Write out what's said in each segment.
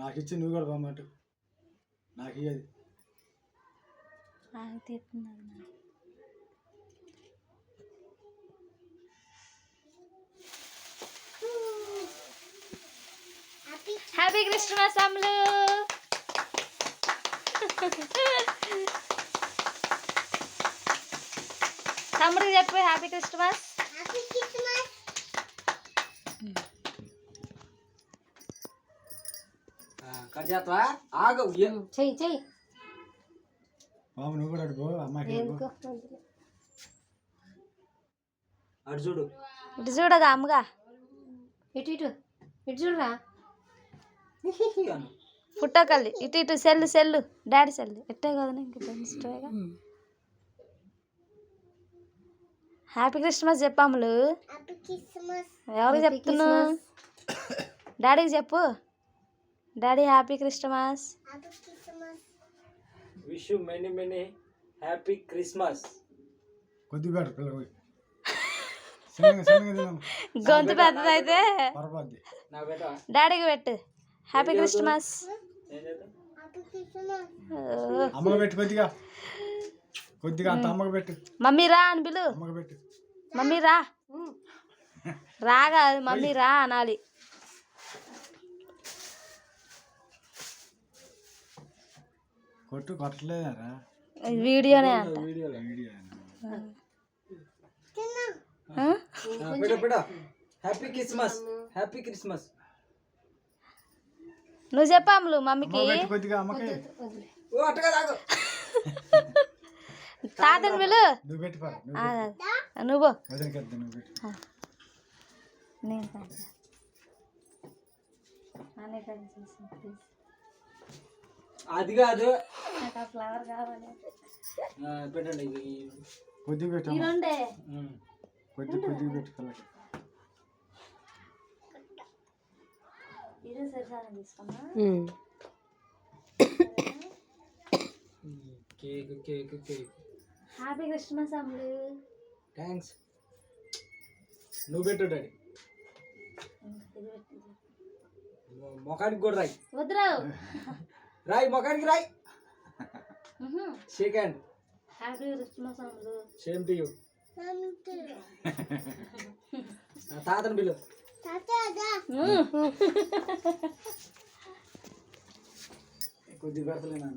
నాకు ఇచ్చి నువ్వు కూడా బామాట నాకు ఇయ్యది హ్యాపీ క్రిస్మస్ అమ్ములు. తమ్ముడికి చెప్పు హ్యాపీ క్రిస్మస్. చెయ్యి చెయ్యి బాబు నువ్వు కూడా అడుగు అమ్మాయి అటు చూడు ఇటు చూడగా అమ్మగా ఇటు ఇటు ఇటు చూడరా ఫోటో కల్లి ఇటు ఇటు సెల్లు డాడీ సెల్లు ఎట్టే కదా ఇంకేగా. Happy Christmas చెప్పాములు. ఎవరికి చెప్తున్నావు? డాడీకి చెప్పు. Daddy happy Christmas. Wish you many many happy Christmas. కొద్దిగా గొంతు పెద్దదైతే డాడీకి పెట్టు హ్యాపీ క్రిస్మస్. అమ్మకు పెట్టు కొద్దిగా కొద్దిగా అంత అమ్మకు పెట్టు. మమ్మీ రా అని పిలు. అమ్మకు పెట్టు. మమ్మీ రా రాగా మమ్మీ రా అనాలి. కొట్టు కొట్టలేదా వీడియోనే అంట. Happy Christmas happy Christmas. నువ్వు చెప్పాములు మమ్మీకి. తాతని పిలు. నువ్వు అది కాదు ఫ్లవర్ కావాలి పెట్టండి. కొద్దిగా పెట్టు కొద్దిగా పెట్టుకోవాలి. Cake cake cake. Happy Christmas Ammulu. Thanks. నువ్వు పెట్టు డాడీ. మొఖానికి కూడా రాయి. వద్దురావు రాయి మొఖానికి రాయి. Shake hand. Happy Christmas Ammulu. Same to you. తాతను పిలు. కొద్దిగా పెడతలేనా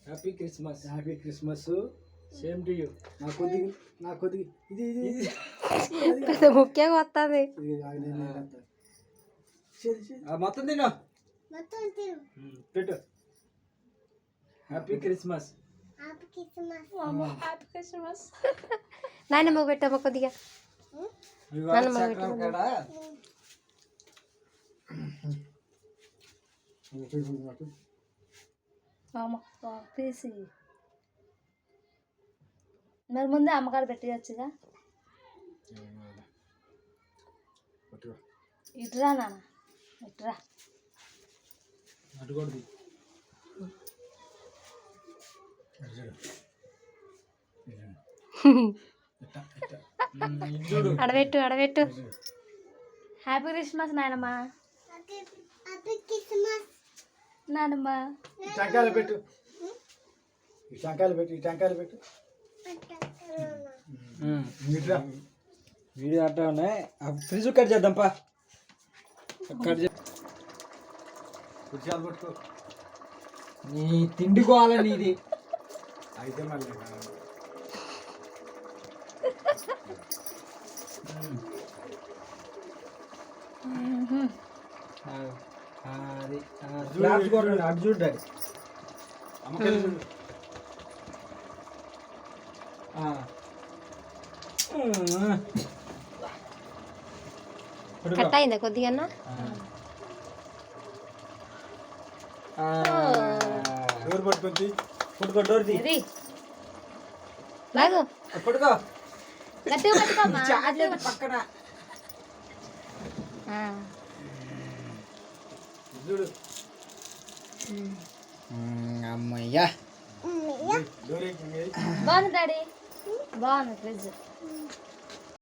happy Christmas. Happy Christmas same to you. నా కొద్దిగా ఇది ఇది ముఖ్యంగా వస్తుంది. మొత్తం తిను పెట్టు. Happy Christmas. Happy Christmas. నాయనమ్మ పెట్టమ్మా కొద్దిగా. మరి ముందే అమ్మగారు పెట్టియచ్చుగా. ఇటురా నాన్న ఇటురా. అడబెట్టు అడబెట్టు. హ్యాపీ క్రిస్మస్ నాయనమ్మ. నానమ్మ టెంకాయలు పెట్టు. టెంకాయలు పెట్టు. టెంకాయలు పెట్టు. వీడియో అట్టా ఉన్నాయి. Fridge cut చేద్దాంపా. కట్ చే. కుర్చీలు పట్టుకో. నీ తిండికోవాలని ఇది అయితే మళ్ళీ అది స్లాబ్స్ కూడా అటు చూడండి. కట్ అయిందా కొద్దిగా? డోర్ పట్టుకుంది. పుట్టుకో డోర్ తీ. లాగు పుట్టుకో గట్టిగా పట్టుకోమ్మా. పక్కన చూడు. అమ్మయ్యా బాగుంది డాడీ. బాగుంది ఫ్రిడ్జ్.